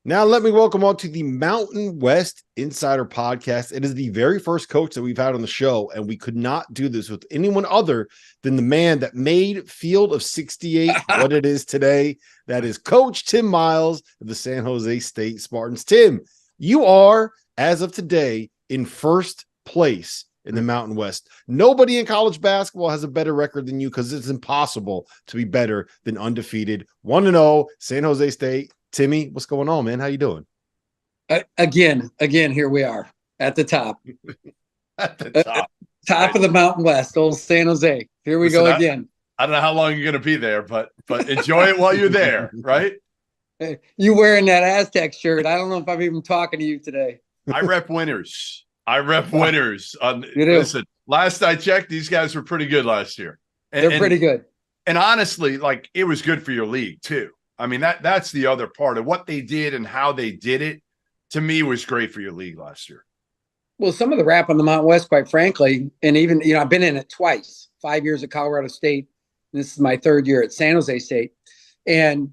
Now, let me welcome on to the Mountain West Insider Podcast. It is the very first coach that we've had on the show, and we could not do this with anyone other than the man that made Field of 68 what it is today. That is Coach Tim Miles of the San Jose State Spartans. Tim, you are, as of today, in first place in the Mountain West. Nobody in college basketball has a better record than you because it's impossible to be better than undefeated 1-0 San Jose State. Timmy, what's going on, man? How you doing? Again, here we are at the top. At the top. Top of the Mountain West, old San Jose. Here we go again. I don't know how long you're going to be there, but enjoy it while you're there, right? Hey, you wearing that Aztec shirt. I don't know if I'm even talking to you today. I rep winners. You do. Listen, last I checked, these guys were pretty good last year. They're pretty good. And honestly, like, it was good for your league too. I mean, that's the other part of what they did and how they did it, to me, was great for your league last year. Well, some of the rap on the Mountain West, quite frankly, and even, I've been in it twice, 5 years at Colorado State. This is my third year at San Jose State. And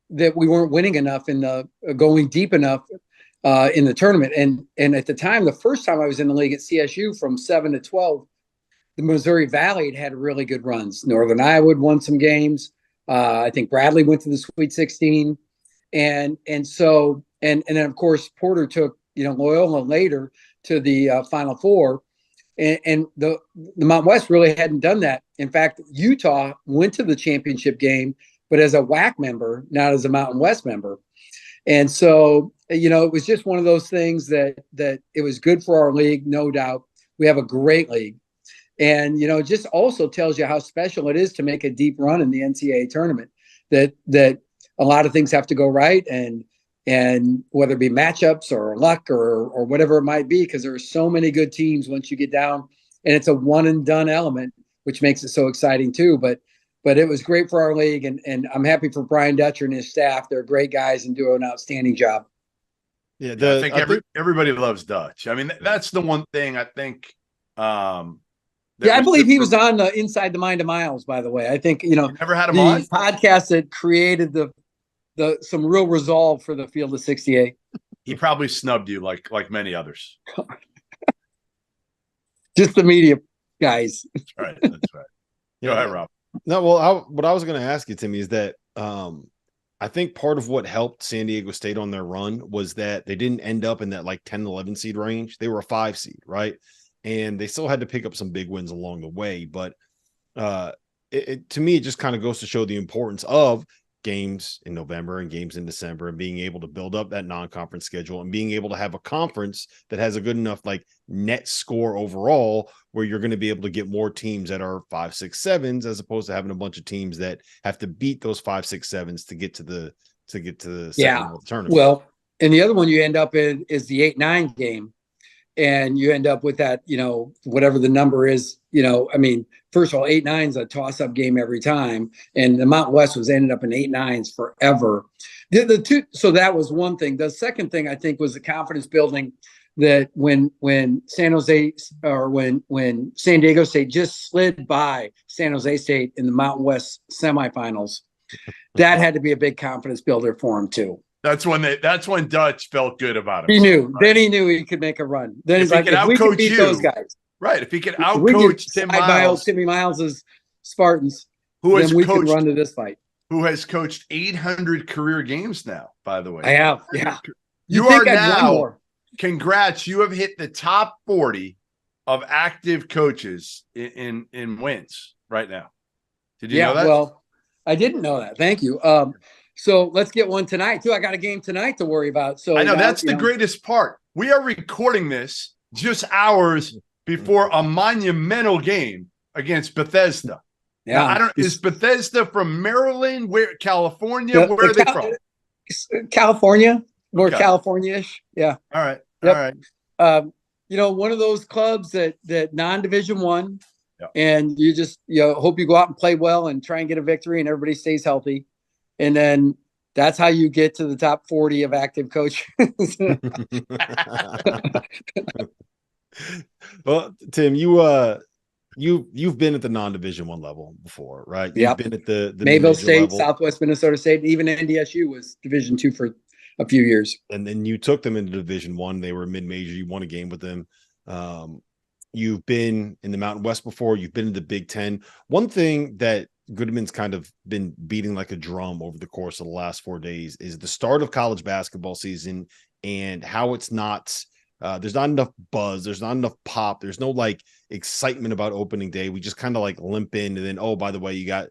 that we weren't winning enough going deep enough in the tournament. And at the time, the first time I was in the league at CSU from 7 to 12, the Missouri Valley had really good runs. Northern Iowa won some games. I think Bradley went to the Sweet 16. And then, of course, Porter took, Loyola later to the Final Four. And the Mountain West really hadn't done that. In fact, Utah went to the championship game, but as a WAC member, not as a Mountain West member. And so, it was just one of those things that it was good for our league, no doubt. We have a great league. And, it just also tells you how special it is to make a deep run in the NCAA tournament, that a lot of things have to go right. And whether it be matchups or luck or whatever it might be, because there are so many good teams once you get down, and it's a one and done element, which makes it so exciting too. But it was great for our league, and I'm happy for Brian Dutcher and his staff. They're great guys and do an outstanding job. Yeah, I think everybody loves Dutch. I mean, that's the one thing I think. I believe he was on Inside the Mind of Miles, by the way. I think, you never had him on? Podcast that created some real resolve for the Field of 68. He probably snubbed you like many others. Just the media guys. That's right. Go ahead, Rob. No, well, what I was going to ask you, Timmy, is that I think part of what helped San Diego State on their run was that they didn't end up in that like 10, 11 seed range. They were a 5 seed, right? And they still had to pick up some big wins along the way. But to me, it just kind of goes to show the importance of games in November and games in December, and being able to build up that non-conference schedule and being able to have a conference that has a good enough like net score overall, where you're going to be able to get more teams that are 5, 6, 7s, as opposed to having a bunch of teams that have to beat those 5, 6, 7s to get to the tournament. Well, and the other one you end up in is the 8-9 game. And you end up with that, whatever the number is, I mean, first of all, 8-9 is a toss-up game every time. And the Mountain West was ended up in 8-9s forever. So that was one thing. The second thing, I think, was the confidence building that when San Diego State just slid by San Jose State in the Mountain West semifinals, that had to be a big confidence builder for him too. That's when Dutch felt good about him. He knew. Right? Then he knew he could make a run. Then he's like, if we can beat those guys. Right. If he could outcoach Timmy Miles' Spartans, then we can run to this fight. Who has coached 800 career games now, by the way. I have. Yeah. You are now. Congrats. You have hit the top 40 of active coaches in wins right now. Did you know that? Well, I didn't know that. Thank you. So let's get one tonight too. I got a game tonight to worry about. So I know that's the greatest part. We are recording this just hours before a monumental game against Bethesda. Yeah. Now, is Bethesda from Maryland? California? Where are they from? California, more California-ish. Yeah. All right. Yep. All right. One of those clubs that non-Division I, and you just hope you go out and play well and try and get a victory, and everybody stays healthy. And then that's how you get to the top 40 of active coaches. Well, Tim, you've been at the non-Division I level before, right? Yeah. You've been at the Mayville State, level. Southwest Minnesota State, even NDSU was Division II for a few years. And then you took them into Division I. They were mid-major. You won a game with them. You've been in the Mountain West before. You've been in the Big Ten. One thing that Goodman's kind of been beating like a drum over the course of the last 4 days is the start of college basketball season and how it's not there's not enough buzz, there's not enough pop, there's no like excitement about opening day. We just kind of like limp in, and then, oh, by the way, you got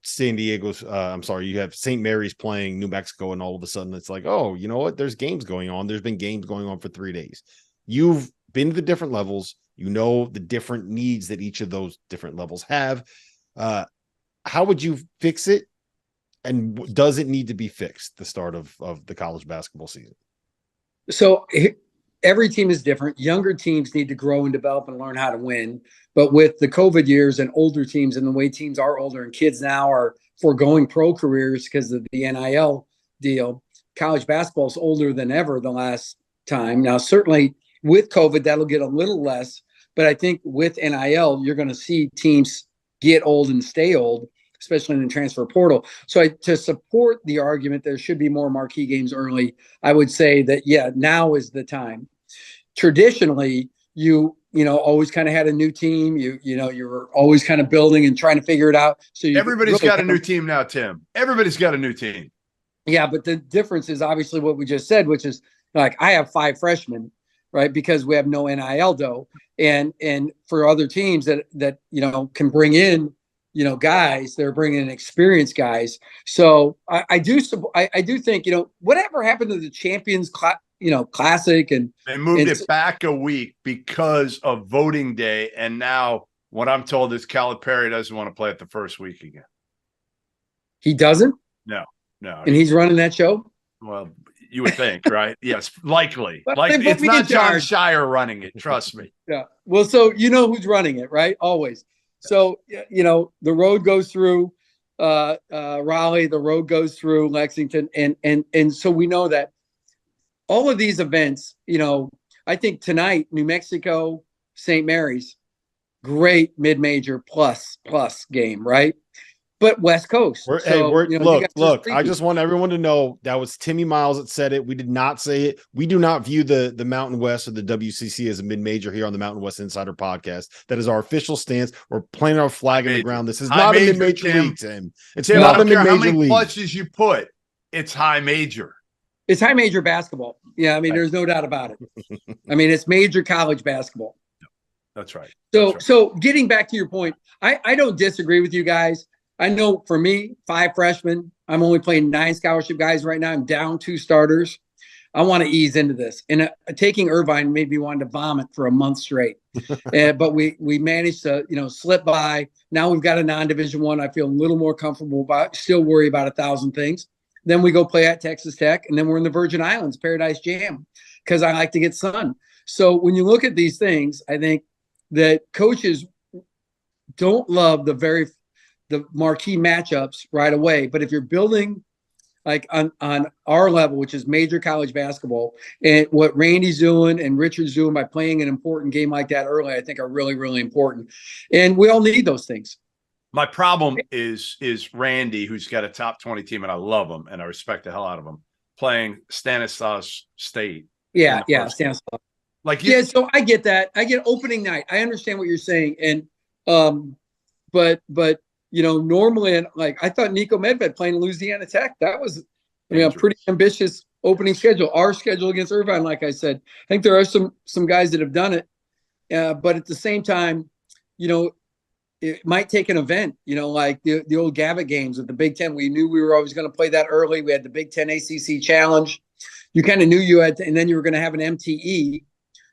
San Diego's you have St. Mary's playing New Mexico, and all of a sudden it's like, oh, you know what, there's games going on. There's been games going on for 3 days. You've been to the different levels, you know the different needs that each of those different levels have. How would you fix it? And does it need to be fixed, the start of the college basketball season? So every team is different. Younger teams need to grow and develop and learn how to win. But with the COVID years and older teams and the way teams are older and kids now are foregoing pro careers because of the NIL deal, college basketball is older than ever the last time. Now, certainly with COVID, that'll get a little less. But I think with NIL, you're going to see teams get old and stay old, especially in the transfer portal. So to support the argument there should be more marquee games early, I would say that, yeah, now is the time. Traditionally, you always kind of had a new team. You were always kind of building and trying to figure it out. So everybody's got a new team now, Tim. Everybody's got a new team. Yeah, but the difference is obviously what we just said, which is like I have 5 freshmen, right? Because we have no NIL dough. And for other teams that can bring in guys, they're bringing in experienced guys. So I do think whatever happened to the Champions Classic, and they moved it back a week because of voting day, and now what I'm told is Calipari doesn't want to play it the first week again. He doesn't? No. And he's running that show? Well, you would think, right? Yes, likely. Like it's not John Shire running it, trust me. Yeah. Well, so who's running it, right? Always. So, the road goes through Raleigh, the road goes through Lexington. And so we know that all of these events, I think tonight, New Mexico, St. Mary's, great mid-major plus game, right? But West Coast. Look, I just want everyone to know that was Timmy Miles that said it. We did not say it. We do not view the Mountain West or the WCC as a mid-major here on the Mountain West Insider podcast. That is our official stance. We're planting our flag in the ground. This is not a mid-major league, Tim. It's not a mid-major league. How many clutches you put, it's high major. It's high major basketball. Yeah, I mean, there's no doubt about it. I mean, it's major college basketball. That's right. So getting back to your point, I don't disagree with you guys. I know for me, 5 freshmen, I'm only playing 9 scholarship guys right now. I'm down 2 starters. I want to ease into this. And taking Irvine made me want to vomit for a month straight. But we managed to, slip by. Now we've got a non-Division I feel a little more comfortable about, still worry about 1,000 things. Then we go play at Texas Tech, and then we're in the Virgin Islands, Paradise Jam, because I like to get sun. So when you look at these things, I think that coaches don't love the marquee matchups right away. But if you're building like on our level, which is major college basketball, and what Randy's doing and Richard's doing by playing an important game like that early, I think are really, really important. And we all need those things. My problem is Randy, who's got a top 20 team, and I love him and I respect the hell out of him, playing Stanislaus State. Yeah, Stanislaus. So I get that. I get opening night. I understand what you're saying. And but normally, like I thought Nico Medved playing Louisiana Tech, that was a pretty ambitious opening schedule. Our schedule against Irvine, like I said, I think there are some guys that have done it. But at the same time, it might take an event, like the old Gavitt games with the Big Ten. We knew we were always going to play that early. We had the Big Ten ACC Challenge. You kind of knew you had, and then you were going to have an MTE.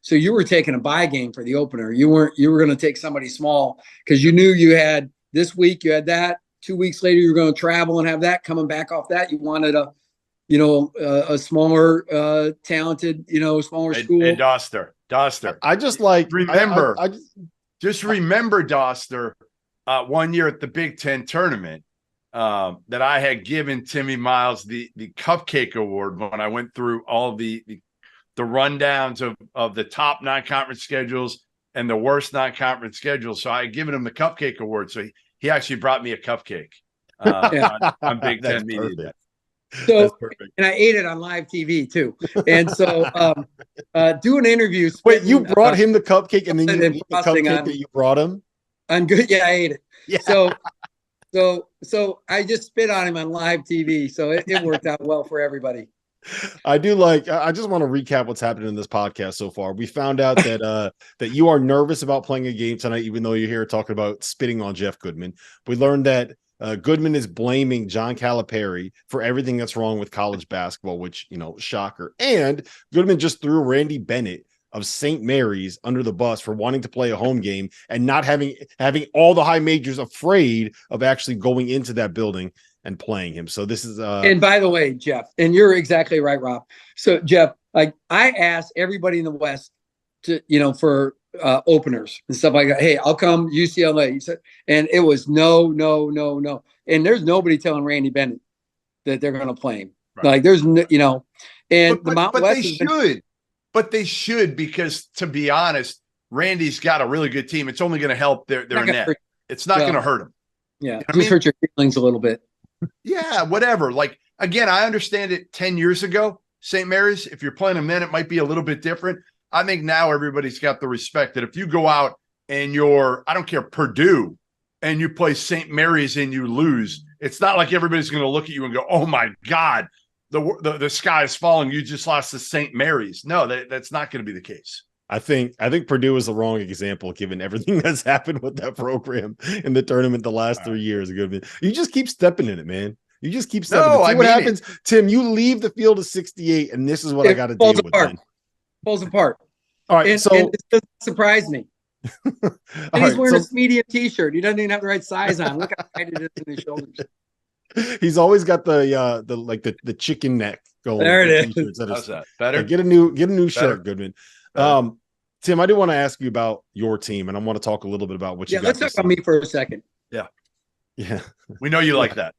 So you were taking a bye game for the opener. You were going to take somebody small because you knew you had this week, you had that. 2 weeks later, you were going to travel and have that. Coming back off that, you wanted a smaller, talented, smaller school. And Doster. I just like remember. Just remember, Doster, 1 year at the Big Ten tournament that I had given Timmy Miles the Cupcake Award when I went through all the rundowns of the top non-conference schedules and the worst non-conference schedules. So I had given him the Cupcake Award. So he actually brought me a cupcake on Big Ten Media. So, perfect. and I ate it on live TV too. And so, do an interview. Wait, you brought him the cupcake and then you and ate the cupcake that you brought him? I'm good. Yeah, I ate it. Yeah. So I just spit on him on live TV. So it worked out well for everybody. I just want to recap what's happened in this podcast so far. We found out that that you are nervous about playing a game tonight, even though you're here talking about spitting on Jeff Goodman. We learned that Goodman is blaming John Calipari for everything that's wrong with college basketball, which, shocker. And Goodman just threw Randy Bennett of St. Mary's under the bus for wanting to play a home game and not having all the high majors afraid of actually going into that building and playing him. So this is and by the way, Jeff, and you're exactly right, Rob. So Jeff, I asked everybody in the West to, for openers and stuff like that. Hey, I'll come UCLA. And it was no. And there's nobody telling Randy Bennett that they're going to play him. Right. Like there's and the Mountain West but they should, because to be honest, Randy's got a really good team. It's only going to help their net. It's not going to hurt him. Yeah. Just hurt your feelings a little bit. Yeah, whatever. Like, again, I understand it 10 years ago, St. Mary's, if you're playing them then, it might be a little bit different. I think now everybody's got the respect that if you go out and I don't care, Purdue, and you play St. Mary's and you lose, it's not like everybody's going to look at you and go, oh my God, the sky is falling. You just lost to St. Mary's. No, that's not going to be the case. I think Purdue is the wrong example given everything that's happened with that program in the tournament the last 3 years. You just keep stepping in it, man. You just keep stepping. See what happens, Tim. You leave the field of 68, and this is what I got to deal with. Then. Pulls apart. All right, and it doesn't surprise me. And he's wearing a medium T-shirt. He doesn't even have the right size on. Look how tight it is in his shoulders. He's always got the chicken neck going. There it is. How's that? Better? Get a new shirt, Goodman. Tim, I do want to ask you about your team, and I want to talk a little bit about what you got. Let's talk about me for a second. Yeah. We know you like that.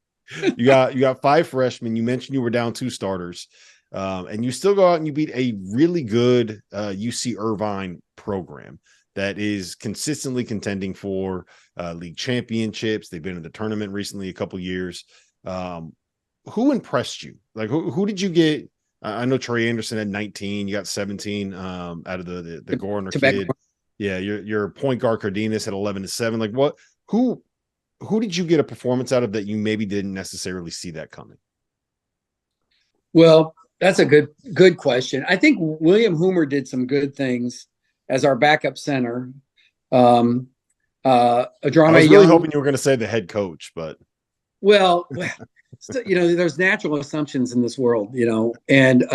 You got 5 freshmen. You mentioned you were down 2 starters, and you still go out and you beat a really good UC Irvine program that is consistently contending for league championships. They've been in the tournament recently a couple years. Who impressed you? Like who did you get? I know Trey Anderson had 19. You got 17 out of the Gorner kid. Yeah, your point guard Cardenas had 11-7. Like who did you get a performance out of that you maybe didn't necessarily see that coming? Well, that's a good question. I think William Hoomer did some good things as our backup center. I was really hoping you were going to say the head coach, but there's natural assumptions in this world, and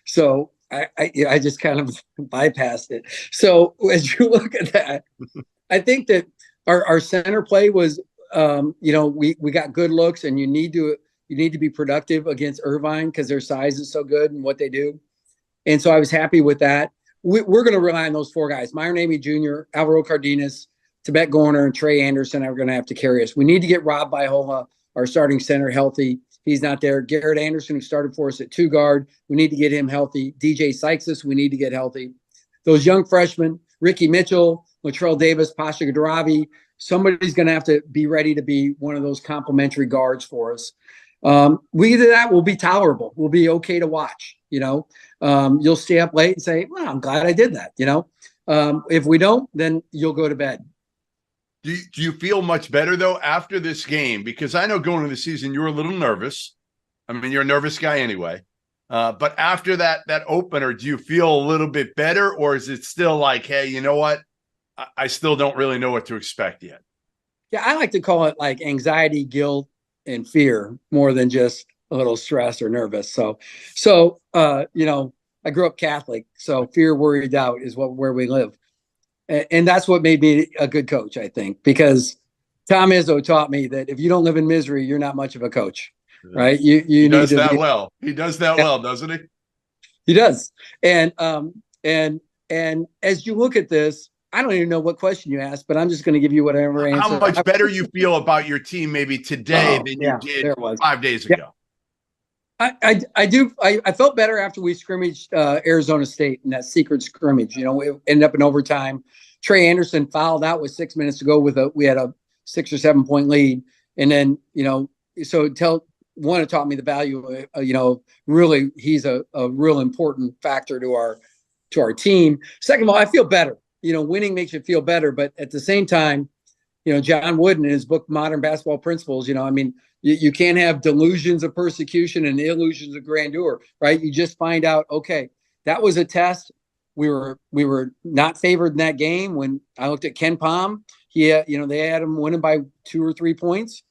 so I just kind of bypassed it. So as you look at that, I think that our center play was, we got good looks, and you need to be productive against Irvine because their size is so good and what they do. And so I was happy with that. We're going to rely on those 4 guys: Myron Amy Jr., Alvaro Cardenas, Tibet Gorner, and Trey Anderson are going to have to carry us. We need to get Rob Baihola, our starting center, healthy. He's not there. Garrett Anderson, who started for us at 2 guard, we need to get him healthy. DJ Sykes, we need to get healthy. Those young freshmen, Ricky Mitchell, Latrell Davis, Pasha Gadravi, somebody's going to have to be ready to be one of those complimentary guards for us. We do that, we'll be tolerable. We'll be okay to watch. You'll stay up late and say, well, I'm glad I did that. If we don't, then you'll go to bed. Do you feel much better, though, after this game? Because I know going into the season, you were a little nervous. I mean, you're a nervous guy anyway. But after that opener, do you feel a little bit better? Or is it still like, hey, you know what? I still don't really know what to expect yet. Yeah, I like to call it like anxiety, guilt, and fear more than just a little stressed or nervous. So I grew up Catholic, so fear, worry, doubt is where we live. And that's what made me a good coach, I think, because Tom Izzo taught me that if you don't live in misery, you're not much of a coach, right? He does that well. He does that well, doesn't he? He does. And as you look at this, I don't even know what question you asked, but I'm just going to give you whatever answer. How much better you feel about your team maybe today than you did 5 days ago? I do. I felt better after we scrimmaged Arizona State in that secret scrimmage. We ended up in overtime. Trey Anderson fouled out with 6 minutes to go we had a 6 or 7 point lead. And then, so one, it taught me the value of, really he's a real important factor to our team. Second of all, I feel better. Winning makes you feel better, but at the same time, John Wooden in his book, Modern Basketball Principles, you can't have delusions of persecution and illusions of grandeur, right? You just find out, okay, that was a test. We were not favored in that game. When I looked at Ken Palm, they had him winning by 2 or 3 points.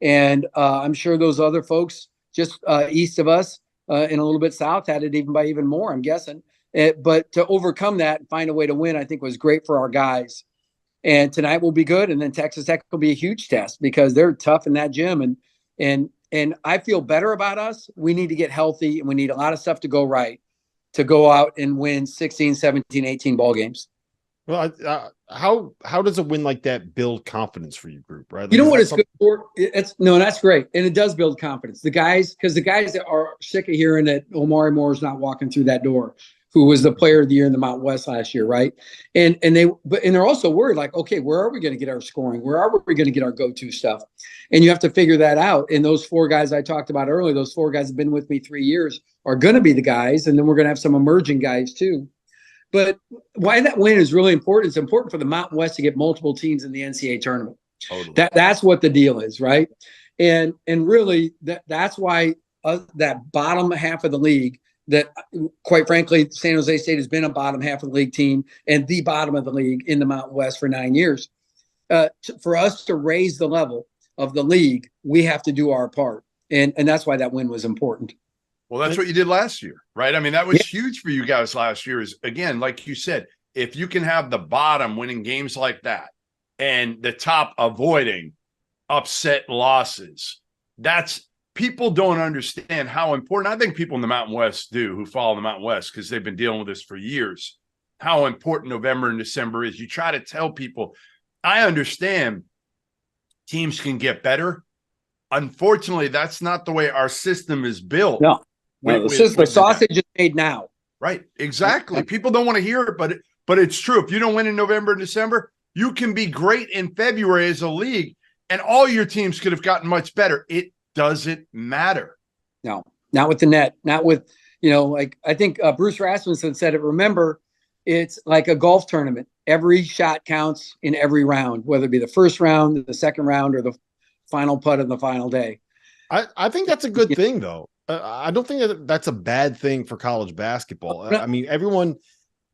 And I'm sure those other folks just east of us and a little bit south had it even more, I'm guessing. But to overcome that and find a way to win, I think was great for our guys. And tonight will be good. And then Texas Tech will be a huge test because they're tough in that gym. And I feel better about us. We need to get healthy, and we need a lot of stuff to go right to go out and win 16, 17, 18 ball games. Well, how does a win like that build confidence for your group, right? Like, you know what it's good for? That's great. And it does build confidence. Because the guys that are sick of hearing that Omari Moore is not walking through that door, who was the player of the year in the Mountain West last year, right? And they're also worried, like, okay, where are we going to get our scoring? Where are we going to get our go-to stuff? And you have to figure that out. And those 4 guys I talked about earlier, those 4 guys have been with me 3 years, are going to be the guys. And then we're going to have some emerging guys too. But why that win is really important. It's important for the Mountain West to get multiple teams in the NCAA tournament. Totally. That's what the deal is, right? And really that's why that bottom half of the league, that quite frankly, San Jose State has been a bottom half of the league team and the bottom of the league in the Mountain West for 9 years. For us to raise the level of the league, we have to do our part. And that's why that win was important. Well, that's what you did last year, right? I mean, that was huge for you guys last year. Is, again, like you said, if you can have the bottom winning games like that and the top avoiding upset losses, people don't understand how important. I think people in the Mountain West do, who follow the Mountain West, because they've been dealing with this for years, how important November and December is. You try to tell people, I understand teams can get better. Unfortunately, that's not the way our system is built. No. The sausage is made now. Right. Exactly. People don't want to hear it, but it's true. If you don't win in November and December, you can be great in February as a league, and all your teams could have gotten much better. It doesn't matter. No, not with the net. Not with, I think Bruce Rasmussen said it. Remember, it's like a golf tournament. Every shot counts in every round, whether it be the first round, the second round, or the final putt of the final day. I think that's a good thing, though. I don't think that's a bad thing for college basketball. I mean, everyone,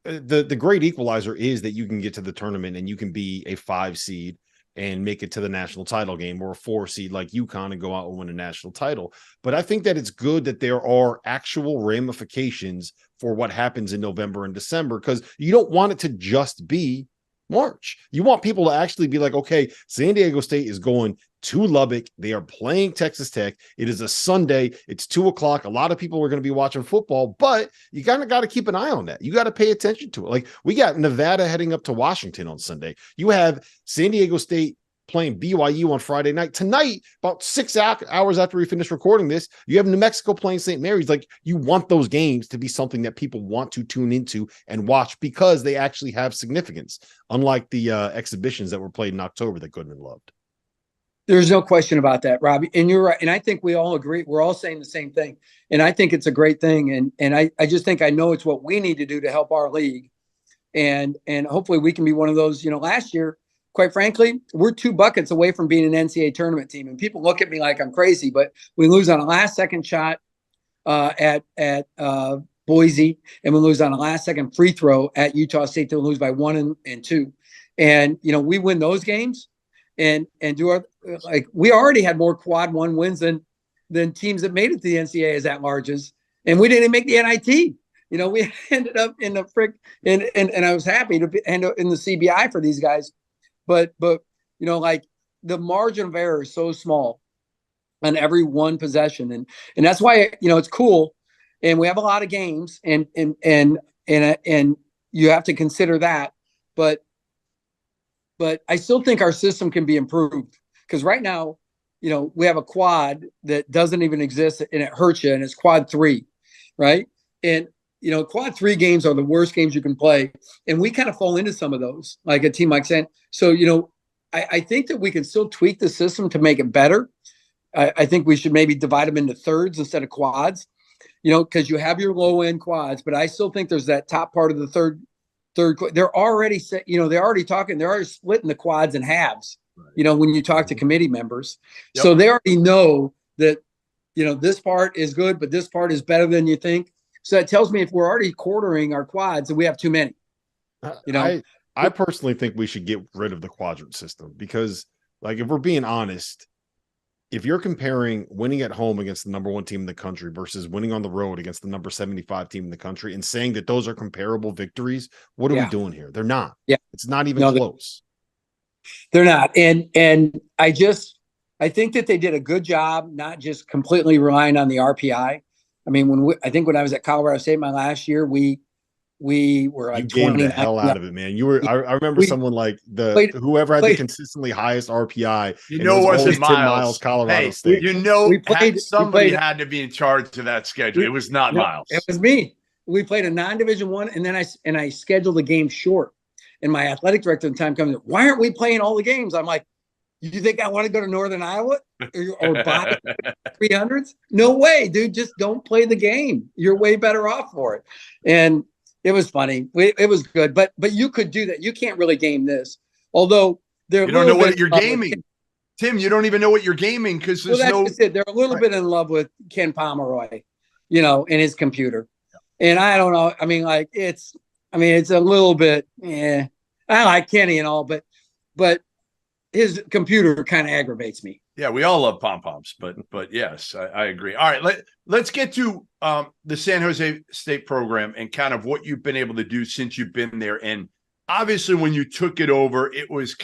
the great equalizer is that you can get to the tournament and you can be a 5 seed and make it to the national title game, or a 4 seed like UConn and go out and win a national title. But I think that it's good that there are actual ramifications for what happens in November and December, because you don't want it to just be March. You want people to actually be like, okay, San Diego State is going to Lubbock. They are playing Texas Tech. It is a Sunday. It's 2:00. A lot of people are going to be watching football, but you kind of got to keep an eye on that. You got to pay attention to it. Like, we got Nevada heading up to Washington on Sunday. You have San Diego State playing BYU on Friday night. Tonight, about 6 hours after we finish recording this, you have New Mexico playing St. Mary's. Like, you want those games to be something that people want to tune into and watch because they actually have significance, unlike the exhibitions that were played in October that Goodman loved. There's no question about that, Robbie. And you're right. And I think we all agree. We're all saying the same thing. And I think it's a great thing. And I just think I know it's what we need to do to help our league. And hopefully we can be one of those. Last year, quite frankly, we're 2 buckets away from being an NCAA tournament team. And people look at me like I'm crazy, but we lose on a last-second shot at Boise, and we lose on a last-second free throw at Utah State to lose by 1 and 2. And, we win those games and do our, like, we already had more quad 1 wins than teams that made it to the NCAA as at-larges. And we didn't make the NIT. We ended up in the and I was happy to end up in the CBI for these guys. But like, the margin of error is so small on every one possession. And that's why, it's cool. And we have a lot of games and you have to consider that. But I still think our system can be improved, because right now, we have a quad that doesn't even exist and it hurts you, and it's quad 3, right? And, quad 3 games are the worst games you can play. And we kind of fall into some of those, like a team like San. So, I think that we can still tweak the system to make it better. I think we should maybe divide them into thirds instead of quads, because you have your low end quads, but I still think there's that top part of the third. They're already they're already splitting the quads in halves, right. When you talk to committee members. Yep. So they already know that, this part is good, but this part is better than you think. So that tells me if we're already quartering our quads and we have too many, I personally think we should get rid of the quadrant system because, like, if we're being honest, if you're comparing winning at home against the number 1 team in the country versus winning on the road against the number 75 team in the country and saying that those are comparable victories, what are we doing here? They're not. Yeah. It's not even close. They're not. And I think that they did a good job, not just completely relying on the RPI. I mean, I think when I was at Colorado State my last year, we were like 20 the hell out of it, man. You were. I remember someone like whoever had the consistently highest RPI. Wasn't Miles, Colorado State. Somebody had to be in charge of that schedule. It was not Miles. It was me. We played a non-division I, and then I scheduled the game short. And my athletic director at the time comes, why aren't we playing all the games? I'm like, you think I want to go to Northern Iowa or buy 300s? No way, dude. Just don't play the game. You're way better off for it. And it was funny. It was good, but you could do that. You can't really game this. Although you don't know what you're gaming, Tim. You don't even know what you're gaming because there's no. Just it. They're a little bit in love with Ken Pomeroy, and his computer. Yeah. And I don't know. I mean, it's a little bit. I like Kenny and all, but his computer kind of aggravates me. Yeah, we all love pom-poms, but yes, I agree. All right, let's get to the San Jose State program and kind of what you've been able to do since you've been there. And obviously, when you took it over, it was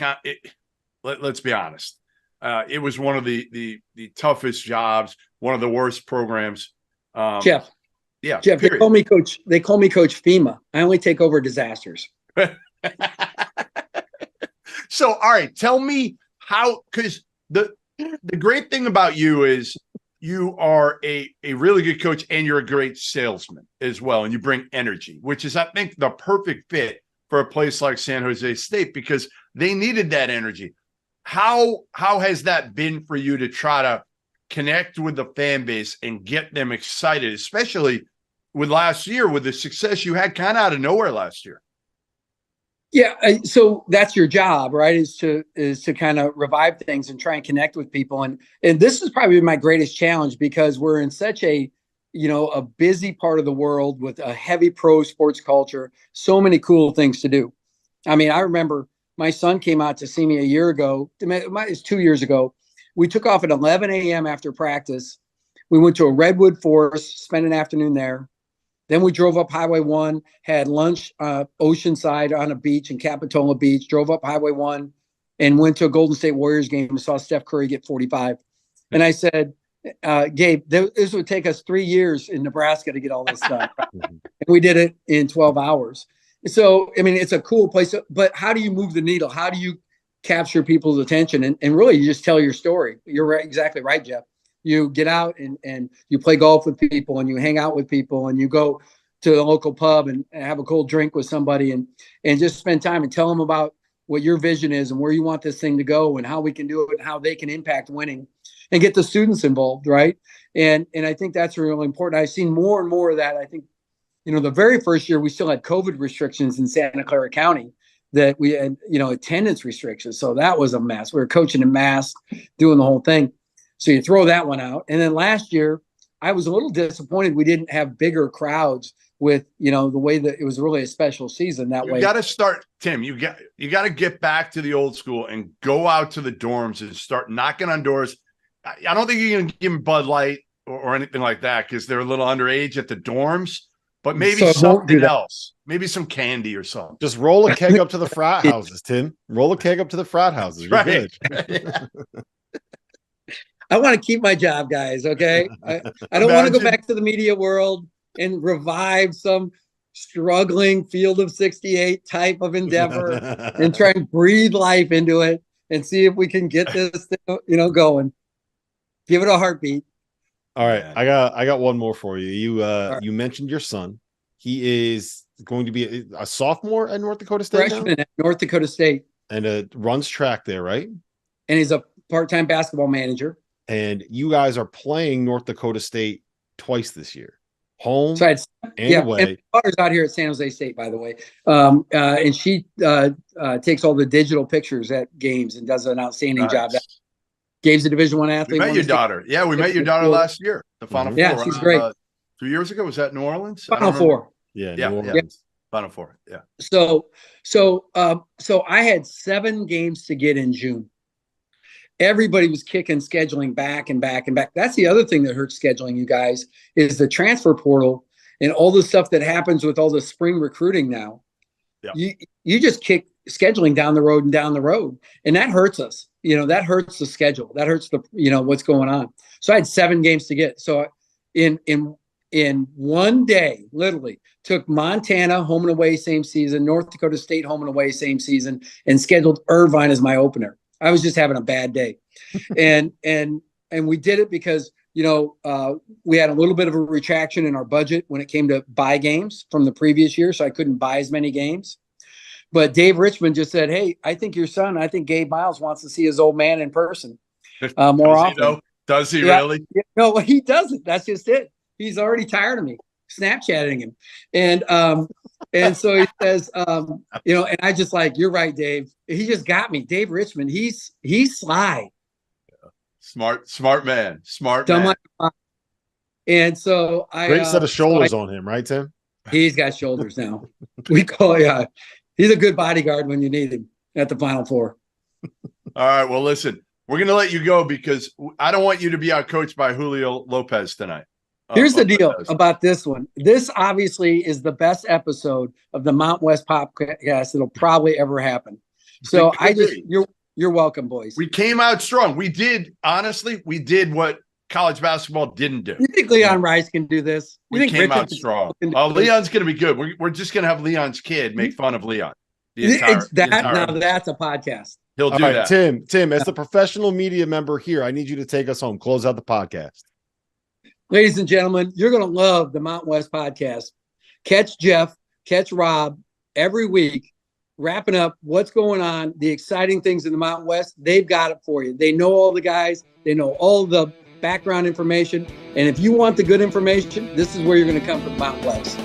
let's be honest, it was one of the toughest jobs, one of the worst programs. Jeff, period. They call me coach. They call me Coach FEMA. I only take over disasters. So, all right, tell me how, because the great thing about you is you are a really good coach and you're a great salesman as well. And you bring energy, which is, I think, the perfect fit for a place like San Jose State because they needed that energy. How has that been for you to try to connect with the fan base and get them excited, especially with last year, with the success you had kind of out of nowhere last year? Yeah, so that's your job, right? Is to kind of revive things and try and connect with people, and this is probably my greatest challenge because we're in such a busy part of the world with a heavy pro sports culture, so many cool things to do. I mean, I remember my son came out to see me a year ago. It's 2 years ago. We took off at 11 a.m. after practice. We went to a redwood forest, spent an afternoon there. Then we drove up Highway 1, had lunch oceanside on a beach in Capitola Beach, drove up Highway 1, and went to a Golden State Warriors game and saw Steph Curry get 45. And I said, Gabe, this would take us 3 years in Nebraska to get all this done. And we did it in 12 hours. So, I mean, it's a cool place. But how do you move the needle? How do you capture people's attention? And really, you just tell your story. You're right, exactly right, Jeff. You get out and you play golf with people and you hang out with people and you go to the local pub and have a cold drink with somebody and just spend time and tell them about what your vision is and where you want this thing to go and how we can do it and how they can impact winning and get the students involved. Right. And I think that's really important. I've seen more and more of that. I think, the very first year we still had COVID restrictions in Santa Clara County that we had, attendance restrictions. So that was a mess. We were coaching in masks, doing the whole thing. So you throw that one out. And then last year, I was a little disappointed we didn't have bigger crowds with, the way that it was really a special season that way. You got to start, Tim, you got to get back to the old school and go out to the dorms and start knocking on doors. I don't think you're going to give them Bud Light or anything like that because they're a little underage at the dorms, but maybe something else, maybe some candy or something. Just roll a keg up to the frat houses, Tim. Roll a keg up to the frat houses. You're right. Good. I want to keep my job, guys. Okay. I don't want to go back to the media world and revive some struggling Field of 68 type of endeavor and try and breathe life into it and see if we can get this thing, going. Give it a heartbeat. All right. I got one more for you. You mentioned your son. He is going to be a sophomore at North Dakota State. Freshman at North Dakota State. And runs track there, right? And he's a part-time basketball manager. and you guys are playing North Dakota State twice this year, home So and away. And my daughter's out here at San Jose State, by the way, and she takes all the digital pictures at games and does an outstanding job. Gabe's a Division I athlete. We met your daughter. Yeah, we met your daughter last year. The Final Four. Yeah, she's great. 2 years ago, was that New Orleans? Final Four. Yeah, New Orleans. Final Four. Yeah. So I had 7 games to get in June. Everybody was kicking scheduling back and back and back. That's the other thing that hurts scheduling, you guys, is the transfer portal and all the stuff that happens with all the spring recruiting now. Yeah. You just kick scheduling down the road, and that hurts us. That hurts the schedule. That hurts the what's going on. So I had 7 games to get. So in one day, literally took Montana home and away same season, North Dakota State home and away same season, and scheduled Irvine as my opener. I was just having a bad day. and we did it because, we had a little bit of a retraction in our budget when it came to buy games from the previous year. So I couldn't buy as many games. But Dave Richmond just said, hey, I think Gabe Miles wants to see his old man in person more often. Does he really? Yeah, no, he doesn't. That's just it. He's already tired of me Snapchatting him. And so he says, and I just you're right, Dave. He just got me. Dave Richmond, he's sly. Smart man. Man. And so great set of shoulders on him, right, Tim? He's got shoulders now. We call he's a good bodyguard when you need him at the Final Four. All right. Well, listen, we're going to let you go because I don't want you to be outcoached by Julio Lopez tonight. Here's the deal about this one. This obviously is the best episode of the Mount West podcast that'll probably ever happen. So you're welcome, boys. We came out strong. We did what college basketball didn't do. You think Leon Rice can do this? We came out strong. Oh, Leon's going to be good. We're just going to have Leon's kid make fun of Leon. Now that's a podcast. He'll do that. Tim, as the professional media member here, I need you to take us home. Close out the podcast. Ladies and gentlemen, you're going to love the Mount West podcast. Catch Jeff, catch Rob every week, wrapping up what's going on, the exciting things in the Mountain West. They've got it for you. They know all the guys. They know all the background information. And if you want the good information, this is where you're going to come from Mountain West.